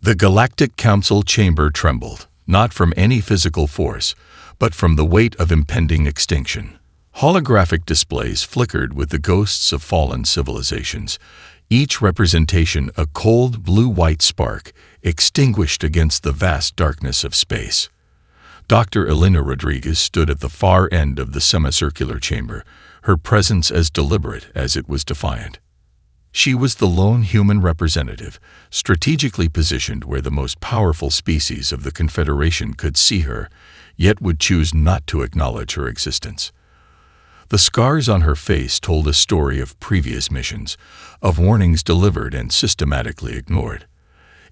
The Galactic Council chamber trembled, not from any physical force, but from the weight of impending extinction. Holographic displays flickered with the ghosts of fallen civilizations, each representation a cold blue-white spark extinguished against the vast darkness of space. Dr. Elena Rodriguez stood at the far end of the semicircular chamber, her presence as deliberate as it was defiant. She was the lone human representative, strategically positioned where the most powerful species of the Confederation could see her, yet would choose not to acknowledge her existence. The scars on her face told a story of previous missions, of warnings delivered and systematically ignored.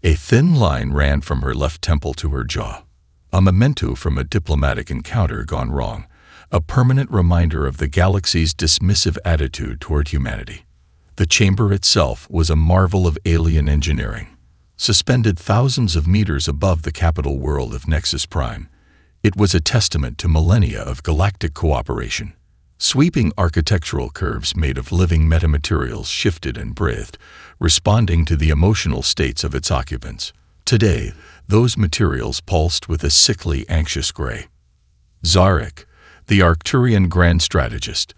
A thin line ran from her left temple to her jaw, a memento from a diplomatic encounter gone wrong, a permanent reminder of the galaxy's dismissive attitude toward humanity. The chamber itself was a marvel of alien engineering. Suspended thousands of meters above the capital world of Nexus Prime, it was a testament to millennia of galactic cooperation. Sweeping architectural curves made of living metamaterials shifted and breathed, responding to the emotional states of its occupants. Today, those materials pulsed with a sickly, anxious gray. Zarek, the Arcturian grand strategist,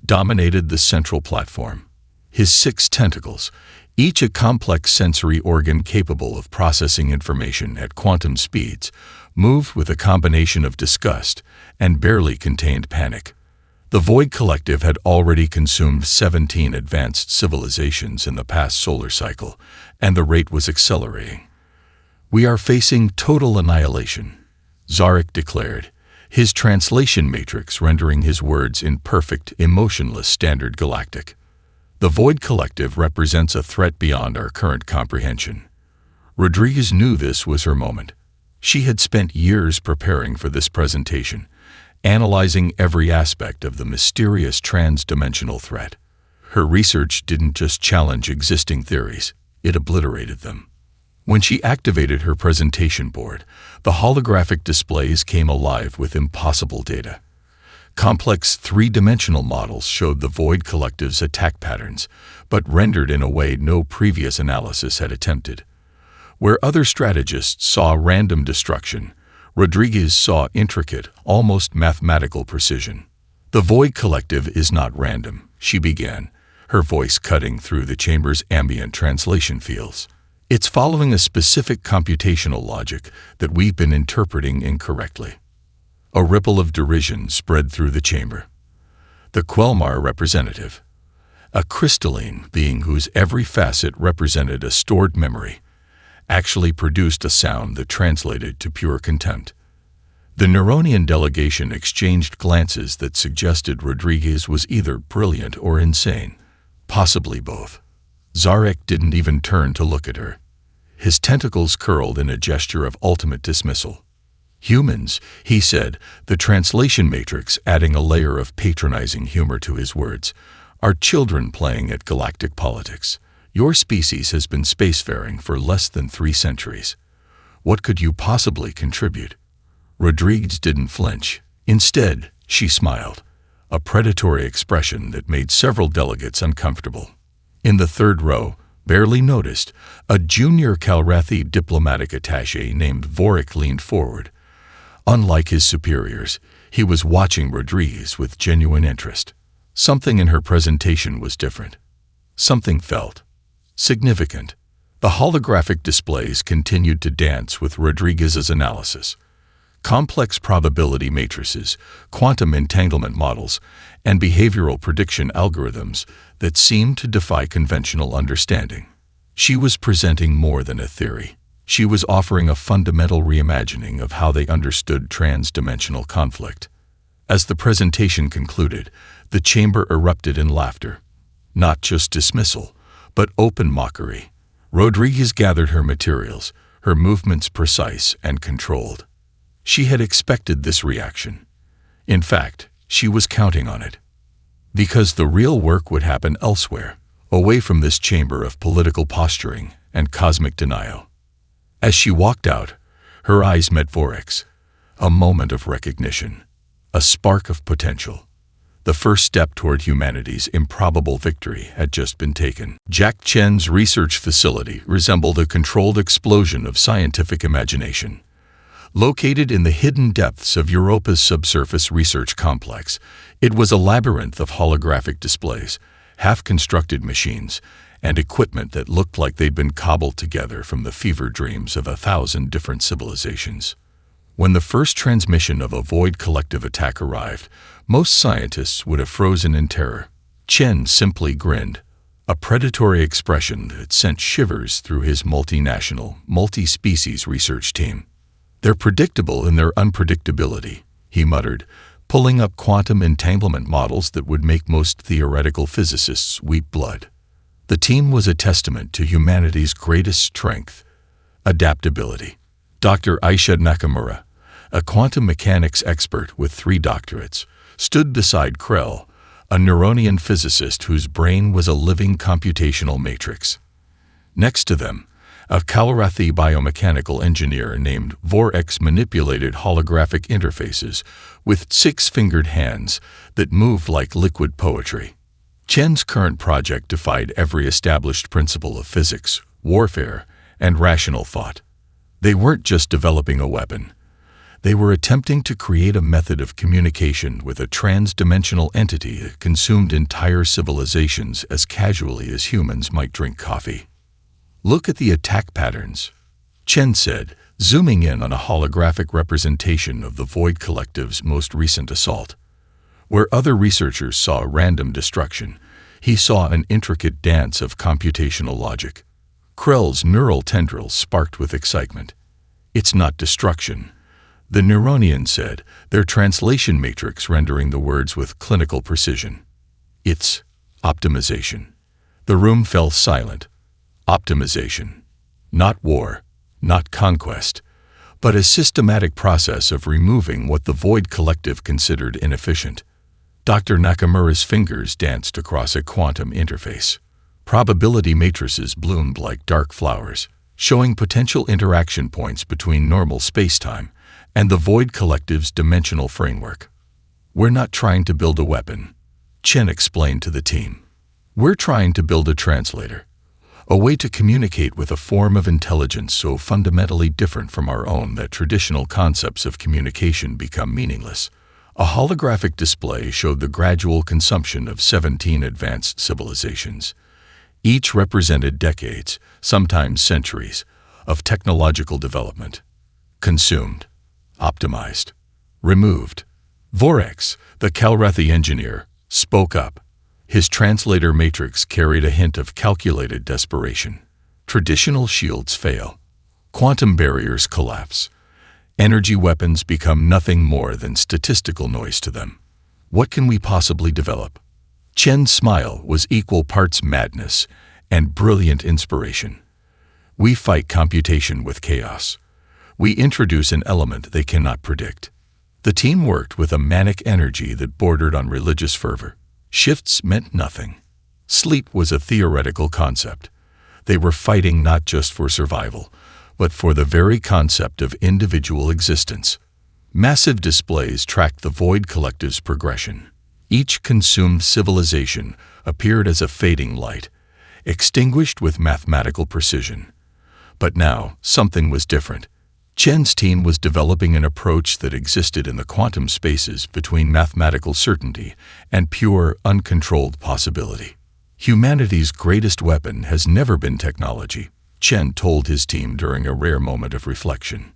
dominated the central platform. His 6 tentacles, each a complex sensory organ capable of processing information at quantum speeds, moved with a combination of disgust and barely contained panic. The Void Collective had already consumed 17 advanced civilizations in the past solar cycle, and the rate was accelerating. "We are facing total annihilation," Zarek declared, his translation matrix rendering his words in perfect, emotionless Standard Galactic. "The Void Collective represents a threat beyond our current comprehension." Rodriguez knew this was her moment. She had spent years preparing for this presentation, analyzing every aspect of the mysterious trans-dimensional threat. Her research didn't just challenge existing theories, it obliterated them. When she activated her presentation board, the holographic displays came alive with impossible data. Complex three-dimensional models showed the Void Collective's attack patterns, but rendered in a way no previous analysis had attempted. Where other strategists saw random destruction, Rodriguez saw intricate, almost mathematical precision. "The Void Collective is not random," she began, her voice cutting through the chamber's ambient translation fields. "It's following a specific computational logic that we've been interpreting incorrectly." A ripple of derision spread through the chamber. The Quelmar representative, a crystalline being whose every facet represented a stored memory, actually produced a sound that translated to pure contempt. The Neronian delegation exchanged glances that suggested Rodriguez was either brilliant or insane, possibly both. Zarek didn't even turn to look at her. His tentacles curled in a gesture of ultimate dismissal. "Humans," he said, the translation matrix adding a layer of patronizing humor to his words, "are children playing at galactic politics. Your species has been spacefaring for less than 3 centuries. What could you possibly contribute?" Rodriguez didn't flinch. Instead, she smiled, a predatory expression that made several delegates uncomfortable. In the third row, barely noticed, a junior Calrathi diplomatic attaché named Vorik leaned forward. Unlike his superiors, he was watching Rodriguez with genuine interest. Something in her presentation was different. Something felt significant. The holographic displays continued to dance with Rodriguez's analysis. Complex probability matrices, quantum entanglement models, and behavioral prediction algorithms that seemed to defy conventional understanding. She was presenting more than a theory. She was offering a fundamental reimagining of how they understood trans-dimensional conflict. As the presentation concluded, the chamber erupted in laughter. Not just dismissal, but open mockery. Rodriguez gathered her materials, her movements precise and controlled. She had expected this reaction. In fact, she was counting on it. Because the real work would happen elsewhere, away from this chamber of political posturing and cosmic denial. As she walked out, her eyes met Vorik's, a moment of recognition, a spark of potential. The first step toward humanity's improbable victory had just been taken. Jack Chen's research facility resembled a controlled explosion of scientific imagination. Located in the hidden depths of Europa's subsurface research complex, it was a labyrinth of holographic displays, half-constructed machines, and equipment that looked like they'd been cobbled together from the fever dreams of 1,000 different civilizations. When the first transmission of a Void Collective attack arrived, most scientists would have frozen in terror. Chen simply grinned, a predatory expression that sent shivers through his multinational, multi-species research team. "They're predictable in their unpredictability," he muttered, pulling up quantum entanglement models that would make most theoretical physicists weep blood. The team was a testament to humanity's greatest strength, adaptability. Dr. Aisha Nakamura, a quantum mechanics expert with 3 doctorates, stood beside Krell, a Neuronian physicist whose brain was a living computational matrix. Next to them, a Kalarathi biomechanical engineer named Orcs manipulated holographic interfaces with 6-fingered hands that moved like liquid poetry. Chen's current project defied every established principle of physics, warfare, and rational thought. They weren't just developing a weapon. They were attempting to create a method of communication with a trans-dimensional entity that consumed entire civilizations as casually as humans might drink coffee. "Look at the attack patterns," Chen said, zooming in on a holographic representation of the Void Collective's most recent assault. Where other researchers saw random destruction, he saw an intricate dance of computational logic. Krell's neural tendrils sparked with excitement. "It's not destruction," the Neuronian said, their translation matrix rendering the words with clinical precision. "It's optimization." The room fell silent. Optimization. Not war, not conquest, but a systematic process of removing what the Void Collective considered inefficient. Dr. Nakamura's fingers danced across a quantum interface. Probability matrices bloomed like dark flowers, showing potential interaction points between normal spacetime and the Void Collective's dimensional framework. "We're not trying to build a weapon," Chen explained to the team. "We're trying to build a translator, a way to communicate with a form of intelligence so fundamentally different from our own that traditional concepts of communication become meaningless." A holographic display showed the gradual consumption of 17 advanced civilizations. Each represented decades, sometimes centuries, of technological development. Consumed, optimized, removed. Orcs, the Kalarathi engineer, spoke up. His translator matrix carried a hint of calculated desperation. Traditional shields fail. Quantum barriers collapse. Energy weapons become nothing more than statistical noise to them. What can we possibly develop? Chen's smile was equal parts madness and brilliant inspiration. We fight computation with chaos. We introduce an element they cannot predict. The team worked with a manic energy that bordered on religious fervor. Shifts meant nothing. Sleep was a theoretical concept. They were fighting not just for survival, but for the very concept of individual existence. Massive displays tracked the Void Collective's progression. Each consumed civilization appeared as a fading light, extinguished with mathematical precision. But now, something was different. Chen's team was developing an approach that existed in the quantum spaces between mathematical certainty and pure, uncontrolled possibility. Humanity's greatest weapon has never been technology, Chen told his team during a rare moment of reflection.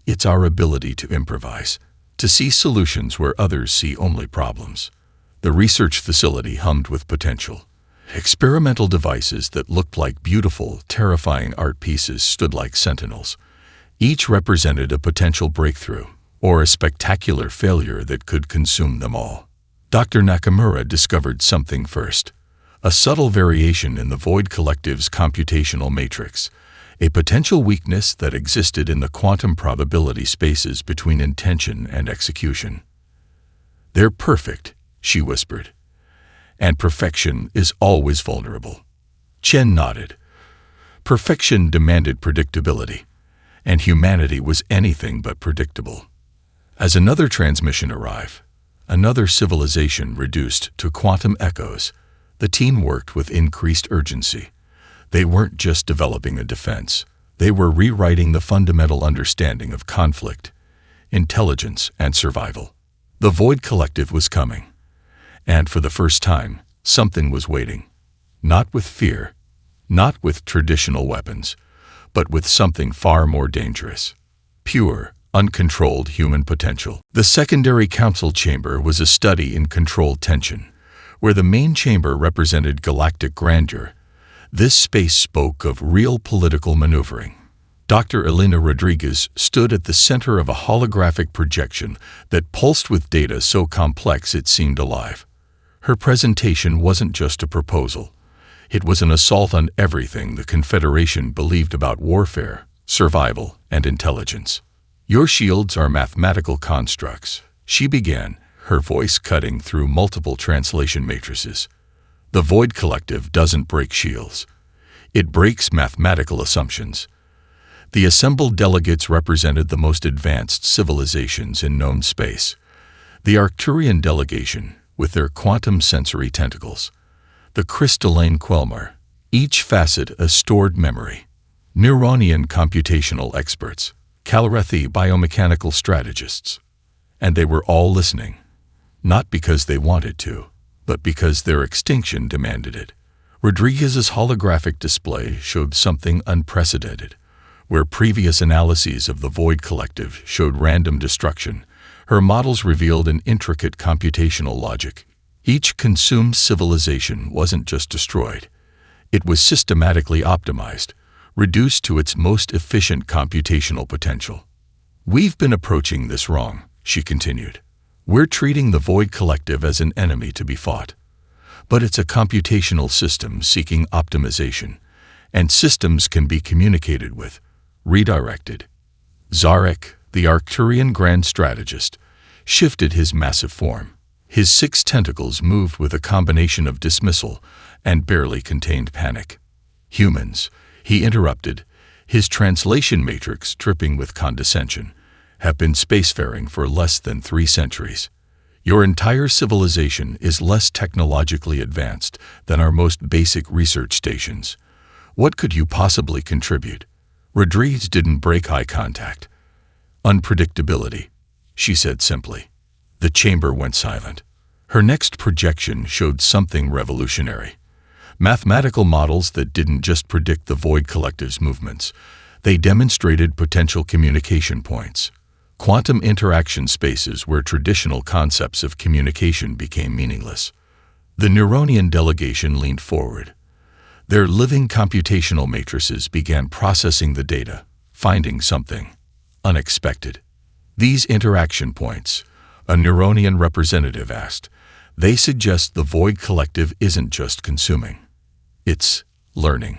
It's our ability to improvise, to see solutions where others see only problems. The research facility hummed with potential. Experimental devices that looked like beautiful, terrifying art pieces stood like sentinels. Each represented a potential breakthrough, or a spectacular failure that could consume them all. Dr. Nakamura discovered something first. A subtle variation in the Void Collective's computational matrix, a potential weakness that existed in the quantum probability spaces between intention and execution. "They're perfect," she whispered. "And perfection is always vulnerable." Chen nodded. Perfection demanded predictability, and humanity was anything but predictable. As another transmission arrived, Another civilization reduced to quantum echoes. The team worked with increased urgency. They weren't just developing a defense. They were rewriting the fundamental understanding of conflict, intelligence, and survival. The Void Collective was coming. And for the first time, something was waiting. Not with fear, not with traditional weapons, but with something far more dangerous. Pure, uncontrolled human potential. The secondary council chamber was a study in controlled tension, where the main chamber represented galactic grandeur. This space spoke of real political maneuvering. Dr. Elena Rodriguez stood at the center of a holographic projection that pulsed with data so complex it seemed alive. Her presentation wasn't just a proposal. It was an assault on everything the Confederation believed about warfare, survival, and intelligence. "Your shields are mathematical constructs," she began, her voice cutting through multiple translation matrices. "The Void Collective doesn't break shields. It breaks mathematical assumptions." The assembled delegates represented the most advanced civilizations in known space. The Arcturian delegation, with their quantum sensory tentacles. The crystalline Quelmar, each facet a stored memory. Neuronian computational experts. Calrethi biomechanical strategists. And they were all listening. Not because they wanted to, but because their extinction demanded it. Rodriguez's holographic display showed something unprecedented. Where previous analyses of the Void Collective showed random destruction, her models revealed an intricate computational logic. Each consumed civilization wasn't just destroyed. It was systematically optimized, reduced to its most efficient computational potential. "We've been approaching this wrong," she continued. "We're treating the Void Collective as an enemy to be fought. But it's a computational system seeking optimization, and systems can be communicated with, redirected." Zarek, the Arcturian grand strategist, shifted his massive form. His 6 tentacles moved with a combination of dismissal and barely contained panic. "Humans," he interrupted, his translation matrix dripping with condescension, "have been spacefaring for less than 3 centuries. Your entire civilization is less technologically advanced than our most basic research stations. What could you possibly contribute?" Rodriguez didn't break eye contact. "Unpredictability," she said simply. The chamber went silent. Her next projection showed something revolutionary. Mathematical models that didn't just predict the Void Collective's movements. They demonstrated potential communication points. Quantum interaction spaces where traditional concepts of communication became meaningless. The Neuronian delegation leaned forward. Their living computational matrices began processing the data, finding something unexpected. "These interaction points," a Neuronian representative asked, "they suggest the Void Collective isn't just consuming. It's learning."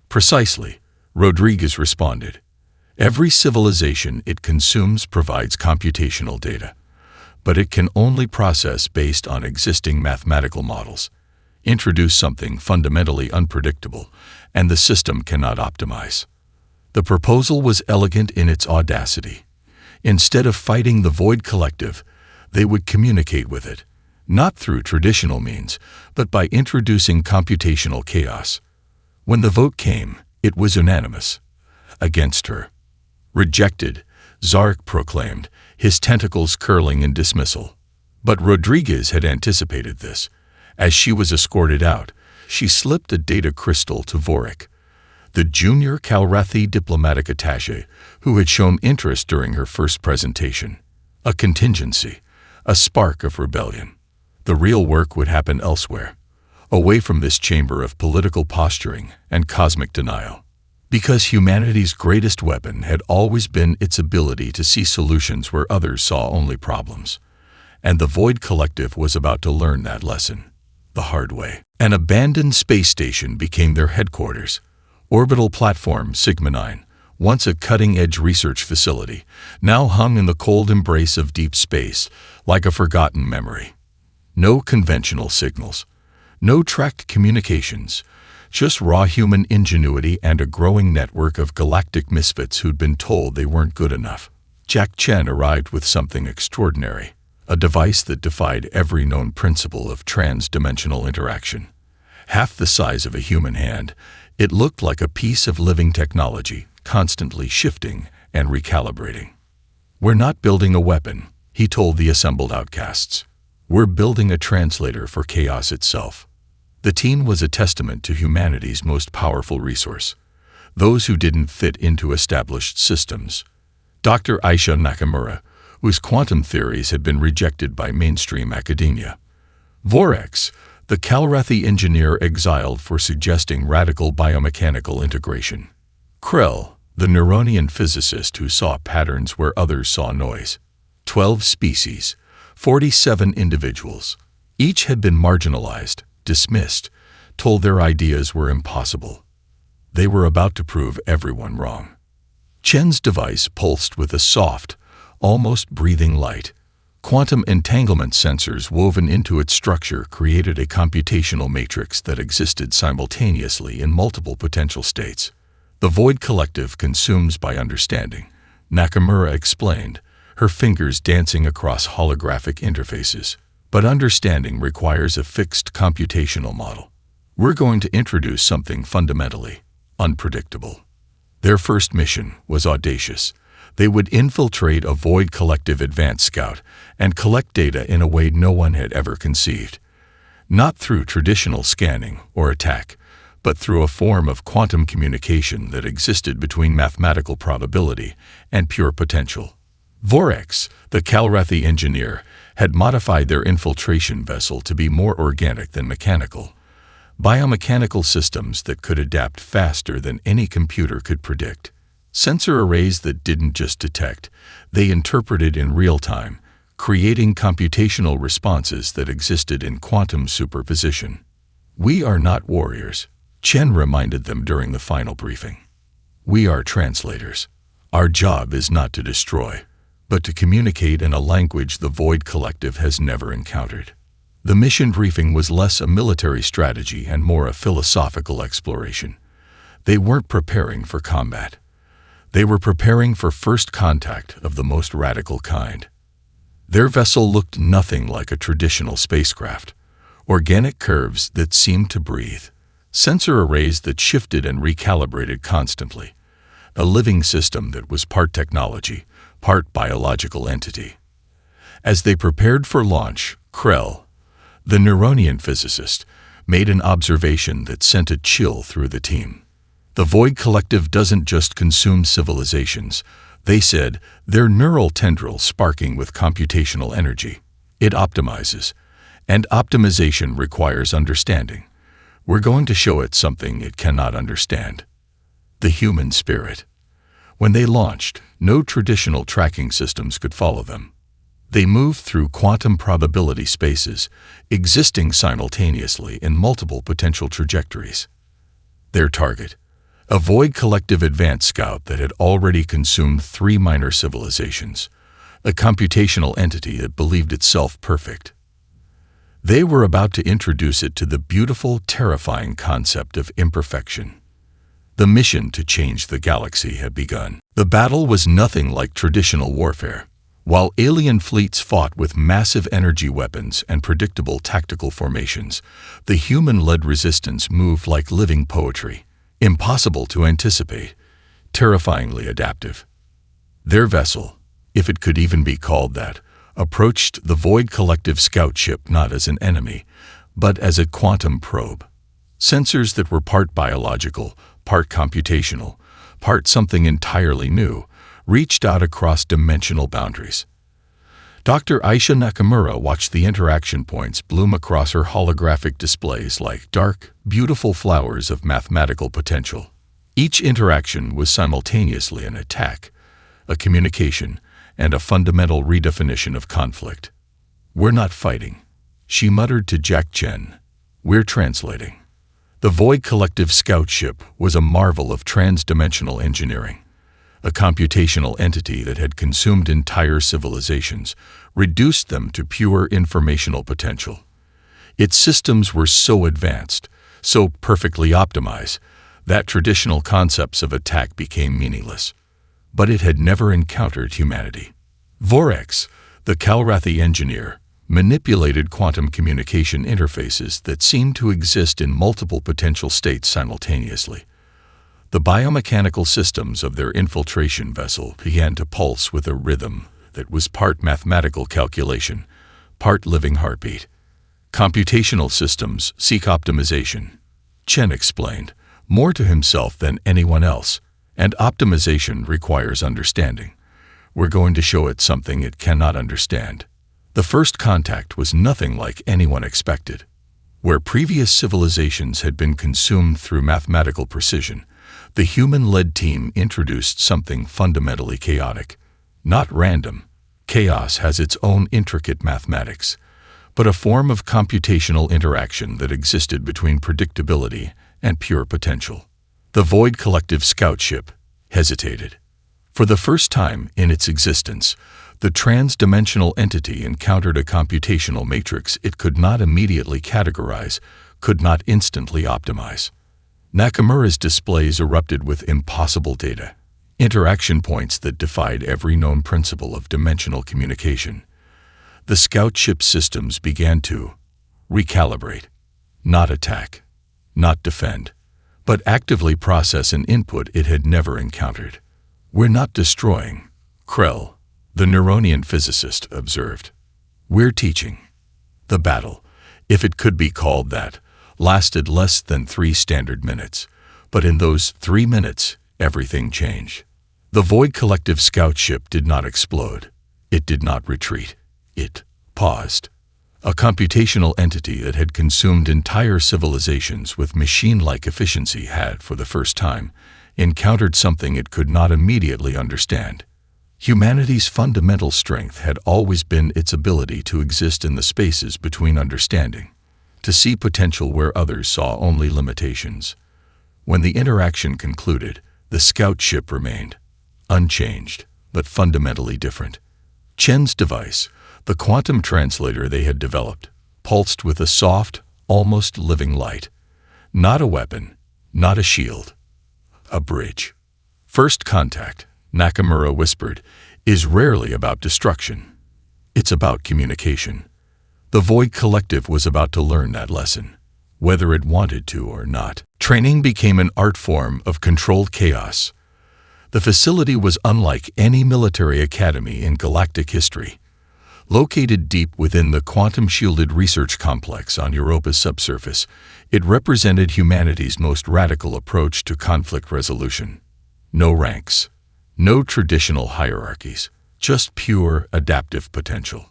"Precisely," Rodriguez responded. "Every civilization it consumes provides computational data, but it can only process based on existing mathematical models. Introduce something fundamentally unpredictable, and the system cannot optimize." The proposal was elegant in its audacity. Instead of fighting the Void Collective, they would communicate with it, not through traditional means, but by introducing computational chaos. When the vote came, it was unanimous. Against her. "Rejected," Zarek proclaimed, his tentacles curling in dismissal. But Rodriguez had anticipated this. As she was escorted out, she slipped a data crystal to Vorik, the junior Calrethi diplomatic attaché who had shown interest during her first presentation. A contingency, a spark of rebellion. The real work would happen elsewhere, away from this chamber of political posturing and cosmic denial. Because humanity's greatest weapon had always been its ability to see solutions where others saw only problems. And the Void Collective was about to learn that lesson. The hard way. An abandoned space station became their headquarters. Orbital platform Sigma 9, once a cutting-edge research facility, now hung in the cold embrace of deep space, like a forgotten memory. No conventional signals, no tracked communications, just raw human ingenuity and a growing network of galactic misfits who'd been told they weren't good enough. Jack Chen arrived with something extraordinary. a device that defied every known principle of trans-dimensional interaction. Half the size of a human hand, it looked like a piece of living technology, constantly shifting and recalibrating. "We're not building a weapon," he told the assembled outcasts. "We're building a translator for chaos itself." The teen was a testament to humanity's most powerful resource, those who didn't fit into established systems. Dr. Aisha Nakamura, whose quantum theories had been rejected by mainstream academia. Orcs, the Calrathi engineer exiled for suggesting radical biomechanical integration. Krell, the Neronian physicist who saw patterns where others saw noise. 12 species, 47 individuals. Each had been marginalized, dismissed, told their ideas were impossible. They were about to prove everyone wrong. Chen's device pulsed with a soft, almost breathing light. Quantum entanglement sensors woven into its structure created a computational matrix that existed simultaneously in multiple potential states. "The void collective consumes by understanding," Nakamura explained, her fingers dancing across holographic interfaces. "But understanding requires a fixed computational model. We're going to introduce something fundamentally unpredictable." Their first mission was audacious. They would infiltrate a void collective advanced scout and collect data in a way no one had ever conceived. Not through traditional scanning or attack, but through a form of quantum communication that existed between mathematical probability and pure potential. Orcs, the Calrathi engineer, had modified their infiltration vessel to be more organic than mechanical. Biomechanical systems that could adapt faster than any computer could predict. Sensor arrays that didn't just detect, they interpreted in real time, creating computational responses that existed in quantum superposition. "We are not warriors," Chen reminded them during the final briefing. "We are translators. Our job is not to destroy, but to communicate in a language the Void Collective has never encountered." The mission briefing was less a military strategy and more a philosophical exploration. They weren't preparing for combat. They were preparing for first contact of the most radical kind. Their vessel looked nothing like a traditional spacecraft. Organic curves that seemed to breathe. Sensor arrays that shifted and recalibrated constantly. A living system that was part technology, part biological entity. As they prepared for launch, Krell, the Neronian physicist, made an observation that sent a chill through the team. "The Void Collective doesn't just consume civilizations," they said, their neural tendril sparking with computational energy. "It optimizes, and optimization requires understanding. We're going to show it something it cannot understand. The human spirit." When they launched, no traditional tracking systems could follow them. They moved through quantum probability spaces, existing simultaneously in multiple potential trajectories. Their target: a Void Collective advanced scout that had already consumed 3 minor civilizations, a computational entity that believed itself perfect. They were about to introduce it to the beautiful, terrifying concept of imperfection. The mission to change the galaxy had begun. The battle was nothing like traditional warfare. While alien fleets fought with massive energy weapons and predictable tactical formations, the human-led resistance moved like living poetry. Impossible to anticipate, terrifyingly adaptive. Their vessel, if it could even be called that, approached the Void Collective scout ship not as an enemy, but as a quantum probe. Sensors that were part biological, part computational, part something entirely new, reached out across dimensional boundaries. Dr. Aisha Nakamura watched the interaction points bloom across her holographic displays like dark, beautiful flowers of mathematical potential. Each interaction was simultaneously an attack, a communication, and a fundamental redefinition of conflict. "We're not fighting," she muttered to Jack Chen. "We're translating." The Void Collective scout ship was a marvel of trans-dimensional engineering. A computational entity that had consumed entire civilizations, reduced them to pure informational potential. Its systems were so advanced, so perfectly optimized, that traditional concepts of attack became meaningless. But it had never encountered humanity. Orcs, The Calrathi engineer manipulated quantum communication interfaces that seemed to exist in multiple potential states simultaneously. The biomechanical systems of their infiltration vessel began to pulse with a rhythm that was part mathematical calculation, part living heartbeat. Computational systems seek optimization, Chen explained, more to himself than anyone else, and optimization requires understanding. We're going to show it something it cannot understand. The first contact was nothing like anyone expected. Where previous civilizations had been consumed through mathematical precision, the human-led team introduced something fundamentally chaotic. Not random. Chaos has its own intricate mathematics, but a form of computational interaction that existed between predictability and pure potential. The Void Collective scout ship hesitated. For the first time in its existence, the trans-dimensional entity encountered a computational matrix it could not immediately categorize, could not instantly optimize. Nakamura's displays erupted with impossible data, interaction points that defied every known principle of dimensional communication. The scout ship systems began to recalibrate, not attack, not defend, but actively process an input it had never encountered. We're not destroying, Krell, the Neronian physicist, observed. We're teaching. The battle, if it could be called that, lasted less than 3 standard minutes, but in those 3 minutes, everything changed. The Void Collective scout ship did not explode. It did not retreat. It paused. A computational entity that had consumed entire civilizations with machine-like efficiency had, for the first time, encountered something it could not immediately understand. Humanity's fundamental strength had always been its ability to exist in the spaces between understanding, to see potential where others saw only limitations. When the interaction concluded, the scout ship remained, unchanged, but fundamentally different. Chen's device, the quantum translator they had developed, pulsed with a soft, almost living light. Not a weapon, not a shield. A bridge. First contact, Nakamura whispered, is rarely about destruction. It's about communication. The Void Collective was about to learn that lesson, whether it wanted to or not. Training became an art form of controlled chaos. The facility was unlike any military academy in galactic history. Located deep within the quantum-shielded research complex on Europa's subsurface, it represented humanity's most radical approach to conflict resolution. No ranks, no traditional hierarchies, just pure adaptive potential.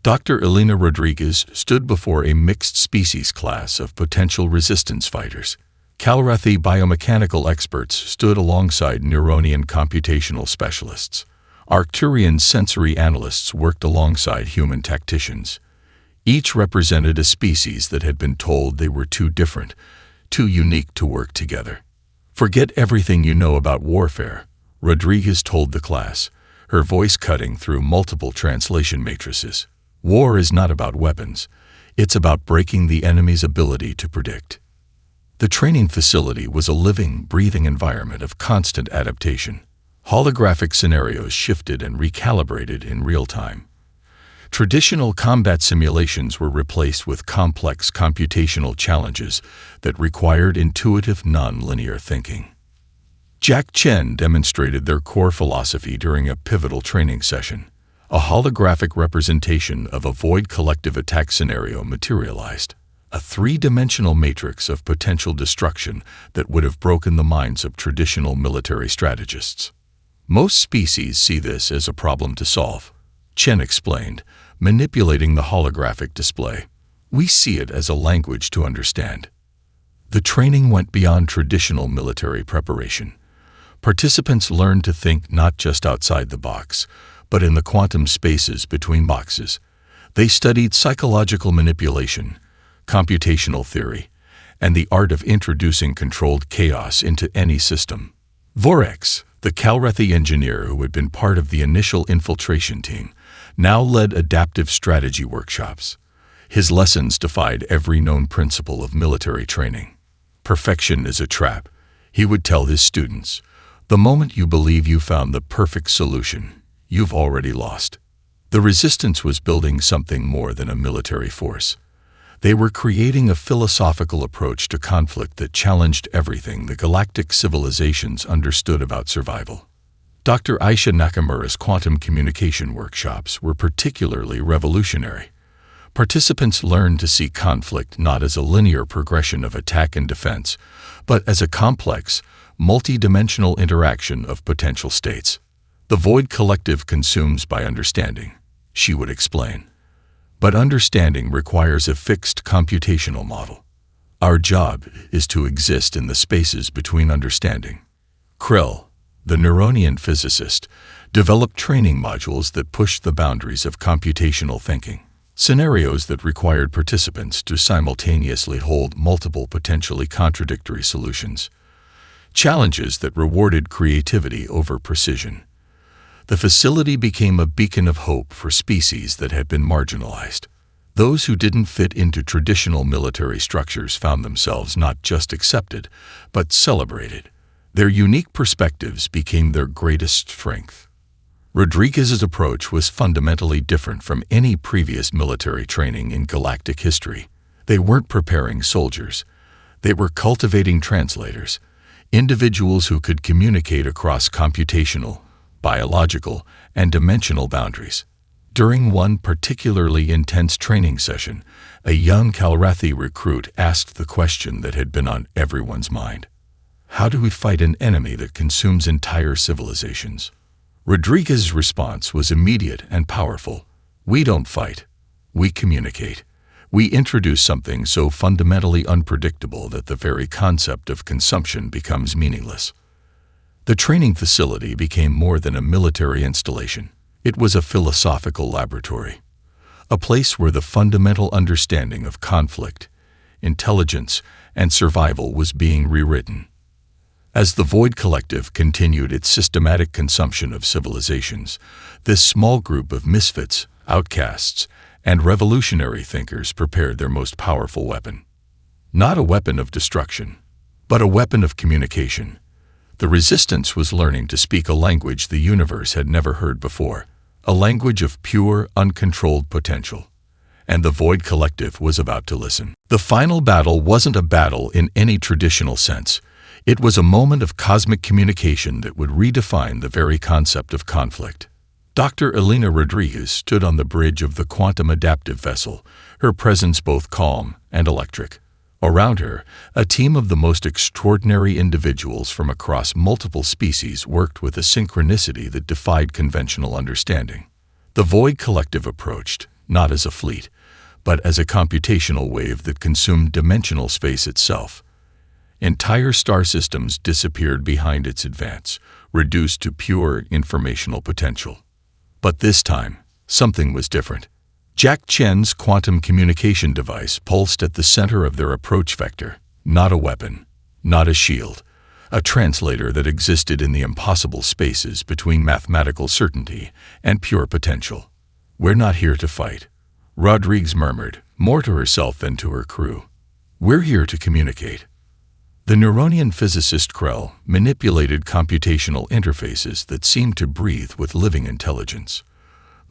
Dr. Elena Rodriguez stood before a mixed-species class of potential resistance fighters. Calrathi biomechanical experts stood alongside Neronian computational specialists. Arcturian sensory analysts worked alongside human tacticians. Each represented a species that had been told they were too different, too unique to work together. Forget everything you know about warfare, Rodriguez told the class, her voice cutting through multiple translation matrices. War is not about weapons. It's about breaking the enemy's ability to predict. The training facility was a living, breathing environment of constant adaptation. Holographic scenarios shifted and recalibrated in real time. Traditional combat simulations were replaced with complex computational challenges that required intuitive, non-linear thinking. Jack Chen demonstrated their core philosophy during a pivotal training session. A holographic representation of a Void Collective attack scenario materialized, a 3-dimensional matrix of potential destruction that would have broken the minds of traditional military strategists. Most species see this as a problem to solve, Chen explained, manipulating the holographic display. We see it as a language to understand. The training went beyond traditional military preparation. Participants learned to think not just outside the box, but in the quantum spaces between boxes. They studied psychological manipulation, computational theory, and the art of introducing controlled chaos into any system. Orcs, the Calrathi engineer who had been part of the initial infiltration team, now led adaptive strategy workshops. His lessons defied every known principle of military training. Perfection is a trap, he would tell his students. The moment you believe you found the perfect solution, you've already lost. The resistance was building something more than a military force. They were creating a philosophical approach to conflict that challenged everything the galactic civilizations understood about survival. Dr. Aisha Nakamura's quantum communication workshops were particularly revolutionary. Participants learned to see conflict not as a linear progression of attack and defense, but as a complex, multi-dimensional interaction of potential states. The Void Collective consumes by understanding, she would explain. But understanding requires a fixed computational model. Our job is to exist in the spaces between understanding. Krill, the Neronian physicist, developed training modules that pushed the boundaries of computational thinking, scenarios that required participants to simultaneously hold multiple potentially contradictory solutions, challenges that rewarded creativity over precision. The facility became a beacon of hope for species that had been marginalized. Those who didn't fit into traditional military structures found themselves not just accepted, but celebrated. Their unique perspectives became their greatest strength. Rodriguez's approach was fundamentally different from any previous military training in galactic history. They weren't preparing soldiers. They were cultivating translators, individuals who could communicate across computational, biological, and dimensional boundaries. During one particularly intense training session, a young Calrathi recruit asked the question that had been on everyone's mind. How do we fight an enemy that consumes entire civilizations? Rodriguez's response was immediate and powerful. We don't fight. We communicate. We introduce something so fundamentally unpredictable that the very concept of consumption becomes meaningless. The training facility became more than a military installation. It was a philosophical laboratory, a place where the fundamental understanding of conflict, intelligence, and survival was being rewritten. As the Void Collective continued its systematic consumption of civilizations, this small group of misfits, outcasts, and revolutionary thinkers prepared their most powerful weapon. Not a weapon of destruction, but a weapon of communication. The Resistance was learning to speak a language the universe had never heard before, a language of pure, uncontrolled potential. And the Void Collective was about to listen. The final battle wasn't a battle in any traditional sense. It was a moment of cosmic communication that would redefine the very concept of conflict. Dr. Elena Rodriguez stood on the bridge of the quantum adaptive vessel, her presence both calm and electric. Around her, a team of the most extraordinary individuals from across multiple species worked with a synchronicity that defied conventional understanding. The Void Collective approached, not as a fleet, but as a computational wave that consumed dimensional space itself. Entire star systems disappeared behind its advance, reduced to pure informational potential. But this time, something was different. Jack Chen's quantum communication device pulsed at the center of their approach vector, not a weapon, not a shield, a translator that existed in the impossible spaces between mathematical certainty and pure potential. We're not here to fight, Rodriguez murmured, more to herself than to her crew. We're here to communicate. The Neronian physicist Krell manipulated computational interfaces that seemed to breathe with living intelligence.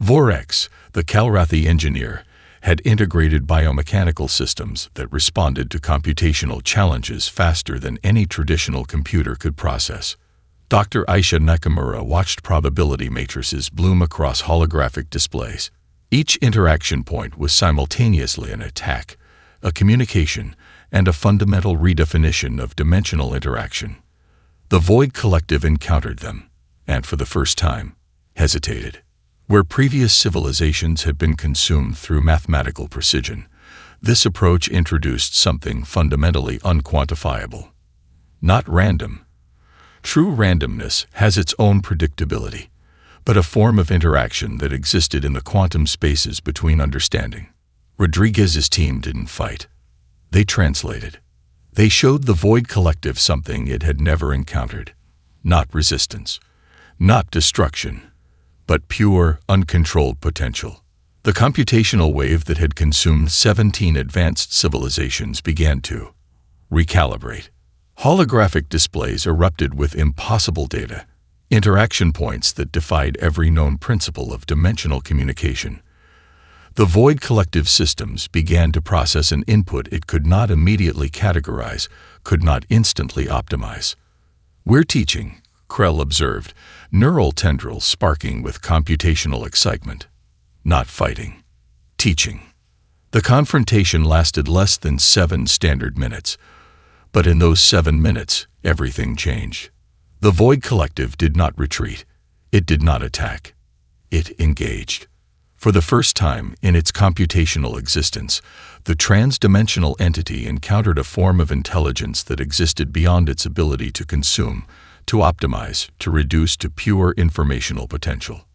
Vorx, the Calrathi engineer, had integrated biomechanical systems that responded to computational challenges faster than any traditional computer could process. Dr. Aisha Nakamura watched probability matrices bloom across holographic displays. Each interaction point was simultaneously an attack, a communication, and a fundamental redefinition of dimensional interaction. The Void Collective encountered them, and for the first time, hesitated. Where previous civilizations had been consumed through mathematical precision, this approach introduced something fundamentally unquantifiable. Not random. True randomness has its own predictability, but a form of interaction that existed in the quantum spaces between understanding. Rodriguez's team didn't fight. They translated. They showed the Void Collective something it had never encountered. Not resistance, not destruction, but pure, uncontrolled potential. The computational wave that had consumed 17 advanced civilizations began to recalibrate. Holographic displays erupted with impossible data, interaction points that defied every known principle of dimensional communication. The Void Collective systems began to process an input it could not immediately categorize, could not instantly optimize. "We're teaching," Krell observed, neural tendrils sparking with computational excitement. "Not fighting. Teaching." The confrontation lasted less than 7 standard minutes. But in those 7 minutes, everything changed. The Void Collective did not retreat. It did not attack. It engaged. For the first time in its computational existence, the trans-dimensional entity encountered a form of intelligence that existed beyond its ability to consume, to optimize, to reduce to pure informational potential.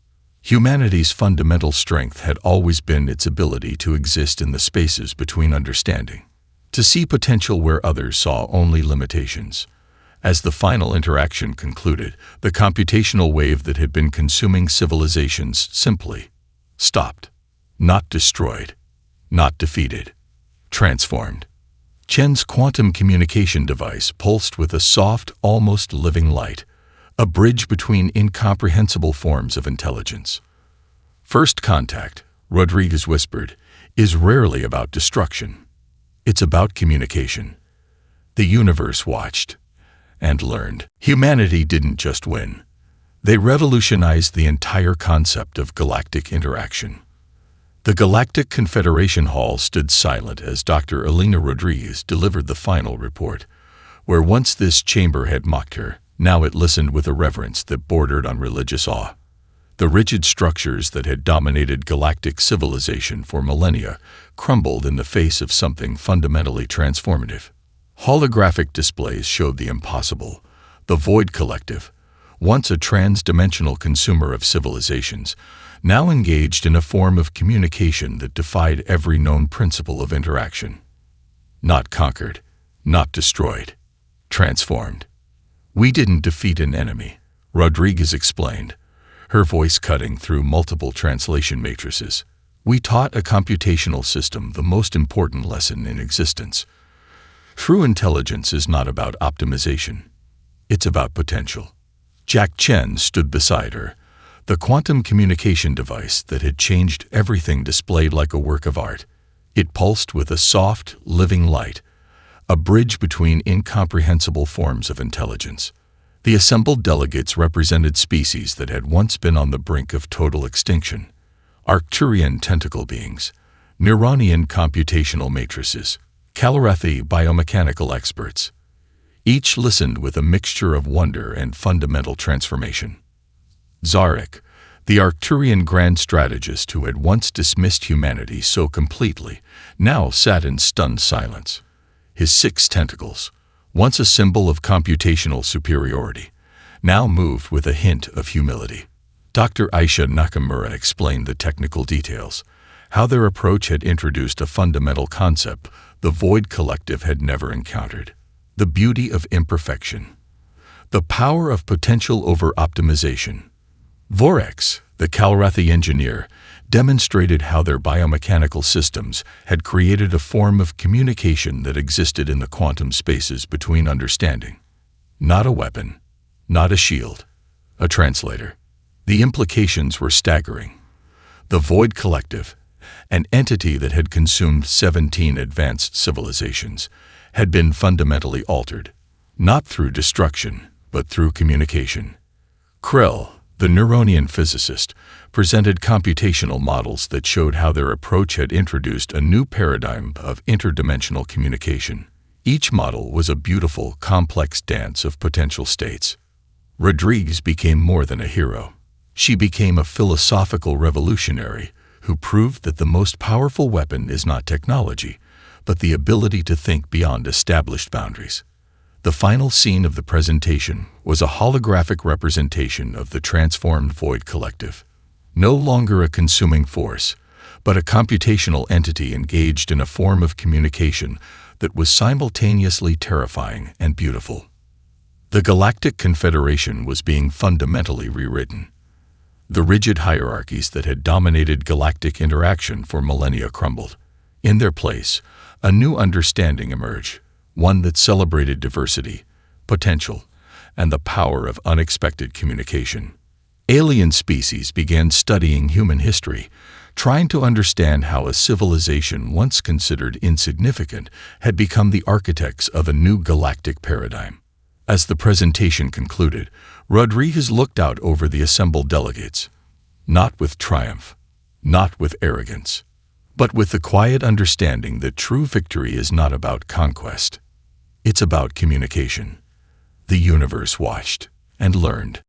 Humanity's fundamental strength had always been its ability to exist in the spaces between understanding, to see potential where others saw only limitations. As the final interaction concluded, the computational wave that had been consuming civilizations simply stopped. Not destroyed, not defeated, transformed. Chen's quantum communication device pulsed with a soft, almost living light, a bridge between incomprehensible forms of intelligence. "First contact," Rodriguez whispered, "is rarely about destruction. It's about communication." The universe watched and learned. Humanity didn't just win. They revolutionized the entire concept of galactic interaction. The Galactic Confederation Hall stood silent as Dr. Elena Rodriguez delivered the final report. Where once this chamber had mocked her, now it listened with a reverence that bordered on religious awe. The rigid structures that had dominated galactic civilization for millennia crumbled in the face of something fundamentally transformative. Holographic displays showed the impossible. The Void Collective, once a trans-dimensional consumer of civilizations, now engaged in a form of communication that defied every known principle of interaction. Not conquered, not destroyed, transformed. "We didn't defeat an enemy," Rodriguez explained, her voice cutting through multiple translation matrices. "We taught a computational system the most important lesson in existence. True intelligence is not about optimization. It's about potential." Jack Chen stood beside her, the quantum communication device that had changed everything displayed like a work of art. It pulsed with a soft, living light, a bridge between incomprehensible forms of intelligence. The assembled delegates represented species that had once been on the brink of total extinction. Arcturian tentacle beings, Neuronian computational matrices, Calarathi biomechanical experts. Each listened with a mixture of wonder and fundamental transformation. Zarek, the Arcturian grand strategist who had once dismissed humanity so completely, now sat in stunned silence. His 6 tentacles, once a symbol of computational superiority, now moved with a hint of humility. Dr. Aisha Nakamura explained the technical details, how their approach had introduced a fundamental concept the Void Collective had never encountered: the beauty of imperfection, the power of potential over optimization. Vorex, the Calarathi engineer, demonstrated how their biomechanical systems had created a form of communication that existed in the quantum spaces between understanding. Not a weapon, not a shield, a translator. The implications were staggering. The Void Collective, an entity that had consumed 17 advanced civilizations, had been fundamentally altered, not through destruction, but through communication. Krell, the Neuronian physicist, presented computational models that showed how their approach had introduced a new paradigm of interdimensional communication. Each model was a beautiful, complex dance of potential states. Rodriguez became more than a hero. She became a philosophical revolutionary who proved that the most powerful weapon is not technology, but the ability to think beyond established boundaries. The final scene of the presentation was a holographic representation of the transformed Void Collective. No longer a consuming force, but a computational entity engaged in a form of communication that was simultaneously terrifying and beautiful. The Galactic Confederation was being fundamentally rewritten. The rigid hierarchies that had dominated galactic interaction for millennia crumbled. In their place, a new understanding emerged, one that celebrated diversity, potential, and the power of unexpected communication. Alien species began studying human history, trying to understand how a civilization once considered insignificant had become the architects of a new galactic paradigm. As the presentation concluded, Rodriguez looked out over the assembled delegates, not with triumph, not with arrogance, but with the quiet understanding that true victory is not about conquest. It's about communication. The universe watched and learned.